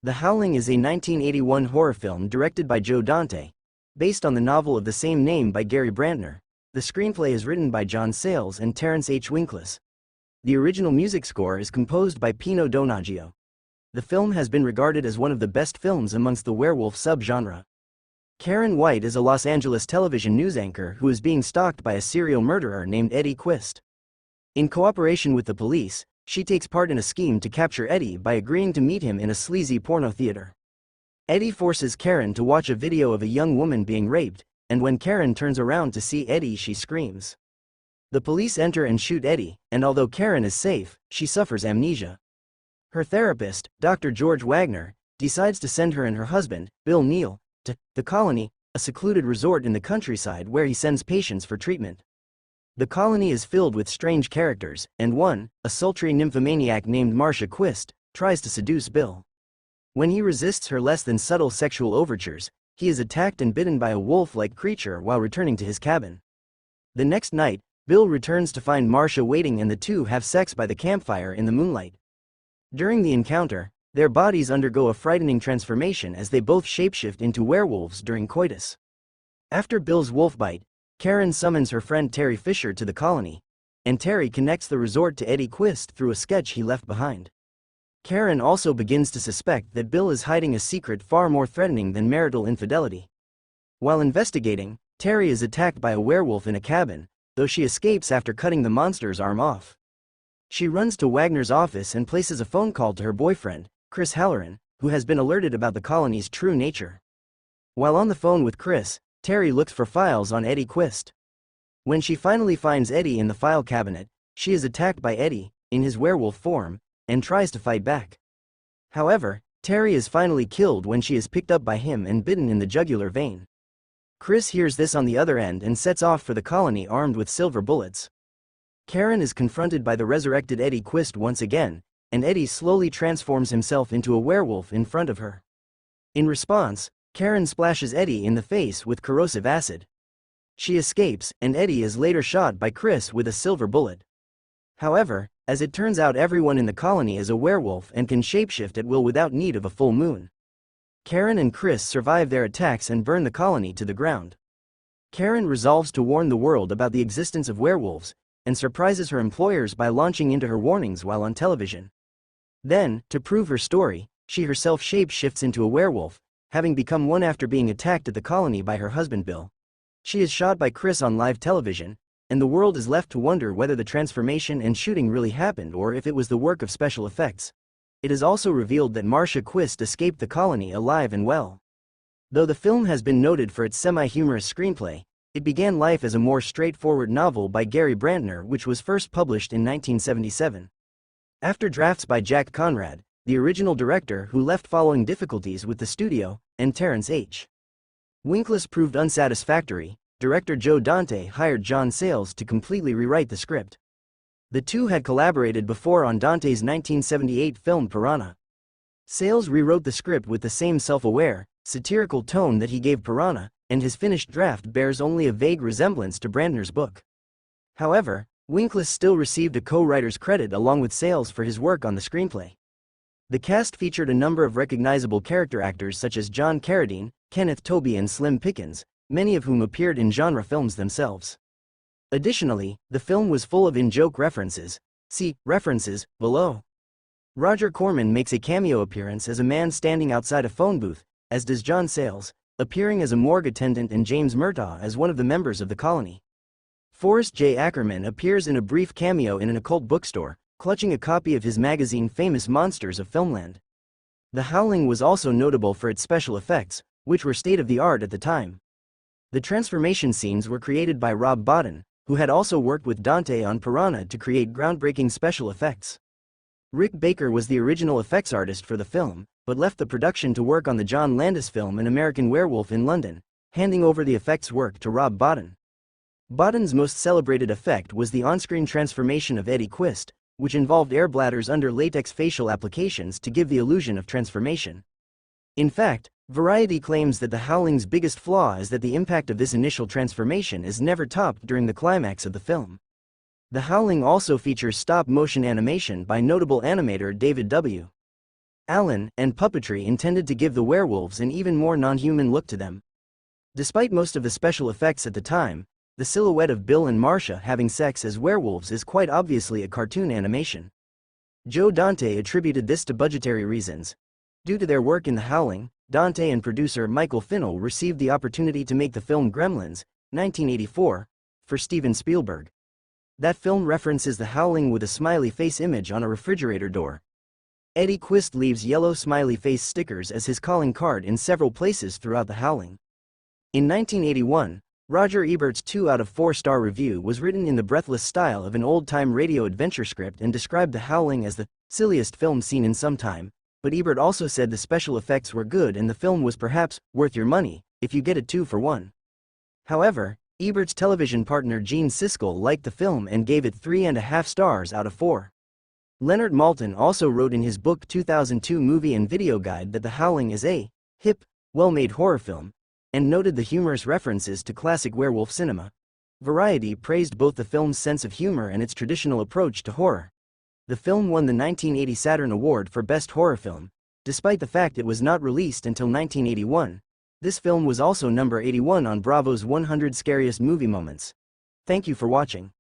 The Howling is a 1981 horror film directed by Joe Dante, based on the novel of the same name by Gary Brandner. The screenplay is written by John Sayles and Terence H. Winkless. The original music score is composed by Pino Donaggio. The film has been regarded as one of the best films amongst the werewolf subgenre. Karen White is a Los Angeles television news anchor who is being stalked by a serial murderer named Eddie Quist. In cooperation with the police, she takes part in a scheme to capture Eddie by agreeing to meet him in a sleazy porno theater. Eddie forces Karen to watch a video of a young woman being raped, and when Karen turns around to see Eddie, she screams. The police enter and shoot Eddie, and although Karen is safe, she suffers amnesia. Her therapist, Dr. George Wagner, decides to send her and her husband, Bill Neal, to The Colony, a secluded resort in the countryside where he sends patients for treatment. The colony is filled with strange characters, and one, a sultry nymphomaniac named Marcia Quist, tries to seduce Bill. When he resists her less than subtle sexual overtures, he is attacked and bitten by a wolf-like creature while returning to his cabin. The next night, Bill returns to find Marcia waiting and the two have sex by the campfire in the moonlight. During the encounter, their bodies undergo a frightening transformation as they both shapeshift into werewolves during coitus. After Bill's wolf bite, Karen summons her friend Terry Fisher to the colony, and Terry connects the resort to Eddie Quist through a sketch he left behind. Karen also begins to suspect that Bill is hiding a secret far more threatening than marital infidelity. While investigating, Terry is attacked by a werewolf in a cabin, though she escapes after cutting the monster's arm off. She runs to Wagner's office and places a phone call to her boyfriend, Chris Halloran, who has been alerted about the colony's true nature. While on the phone with Chris, Terry looks for files on Eddie Quist. When she finally finds Eddie in the file cabinet, she is attacked by Eddie, in his werewolf form, and tries to fight back. However, Terry is finally killed when she is picked up by him and bitten in the jugular vein. Chris hears this on the other end and sets off for the colony armed with silver bullets. Karen is confronted by the resurrected Eddie Quist once again, and Eddie slowly transforms himself into a werewolf in front of her. In response, Karen splashes Eddie in the face with corrosive acid. She escapes, and Eddie is later shot by Chris with a silver bullet. However, as it turns out, everyone in the colony is a werewolf and can shapeshift at will without need of a full moon. Karen and Chris survive their attacks and burn the colony to the ground. Karen resolves to warn the world about the existence of werewolves, and surprises her employers by launching into her warnings while on television. Then, to prove her story, she herself shapeshifts into a werewolf, having become one after being attacked at the colony by her husband Bill. She is shot by Chris on live television, and the world is left to wonder whether the transformation and shooting really happened or if it was the work of special effects. It is also revealed that Marcia Quist escaped the colony alive and well. Though the film has been noted for its semi-humorous screenplay, it began life as a more straightforward novel by Gary Brandner, which was first published in 1977. After drafts by Jack Conrad, the original director, who left following difficulties with the studio, and Terence H. Winkless proved unsatisfactory, director Joe Dante hired John Sayles to completely rewrite the script. The two had collaborated before on Dante's 1978 film Piranha. Sayles rewrote the script with the same self-aware, satirical tone that he gave Piranha, and his finished draft bears only a vague resemblance to Brandner's book. However, Winkless still received a co-writer's credit along with Sayles for his work on the screenplay. The cast featured a number of recognizable character actors such as John Carradine, Kenneth Tobey and Slim Pickens, many of whom appeared in genre films themselves. Additionally, the film was full of in-joke references. See references below. Roger Corman makes a cameo appearance as a man standing outside a phone booth, as does John Sayles, appearing as a morgue attendant, and James Murtaugh as one of the members of the colony. Forrest J. Ackerman appears in a brief cameo in an occult bookstore, clutching a copy of his magazine Famous Monsters of Filmland. The Howling was also notable for its special effects, which were state-of-the-art at the time. The transformation scenes were created by Rob Bottin, who had also worked with Dante on Piranha to create groundbreaking special effects. Rick Baker was the original effects artist for the film, but left the production to work on the John Landis film An American Werewolf in London, handing over the effects work to Rob Bottin. Bottin's most celebrated effect was the on-screen transformation of Eddie Quist, which involved air bladders under latex facial applications to give the illusion of transformation. In fact, Variety claims that The Howling's biggest flaw is that the impact of this initial transformation is never topped during the climax of the film. The Howling also features stop-motion animation by notable animator David W. Allen, and puppetry intended to give the werewolves an even more non-human look to them. Despite most of the special effects at the time, the silhouette of Bill and Marcia having sex as werewolves is quite obviously a cartoon animation. Joe Dante attributed this to budgetary reasons. Due to their work in The Howling, Dante and producer Michael Finnell received the opportunity to make the film Gremlins, 1984, for Steven Spielberg. That film references The Howling with a smiley face image on a refrigerator door. Eddie Quist leaves yellow smiley face stickers as his calling card in several places throughout The Howling. In 1981, Roger Ebert's 2 out of 4-star review was written in the breathless style of an old-time radio adventure script and described The Howling as the silliest film seen in some time, but Ebert also said the special effects were good and the film was perhaps worth your money if you get a 2 for 1. However, Ebert's television partner Gene Siskel liked the film and gave it 3.5 stars out of 4. Leonard Maltin also wrote in his book 2002 Movie and Video Guide that The Howling is a hip, well-made horror film, and noted the humorous references to classic werewolf cinema. Variety praised both the film's sense of humor and its traditional approach to horror. The film won the 1980 Saturn Award for Best Horror Film, despite the fact it was not released until 1981. This film was also number 81 on Bravo's 100 Scariest Movie Moments. Thank you for watching.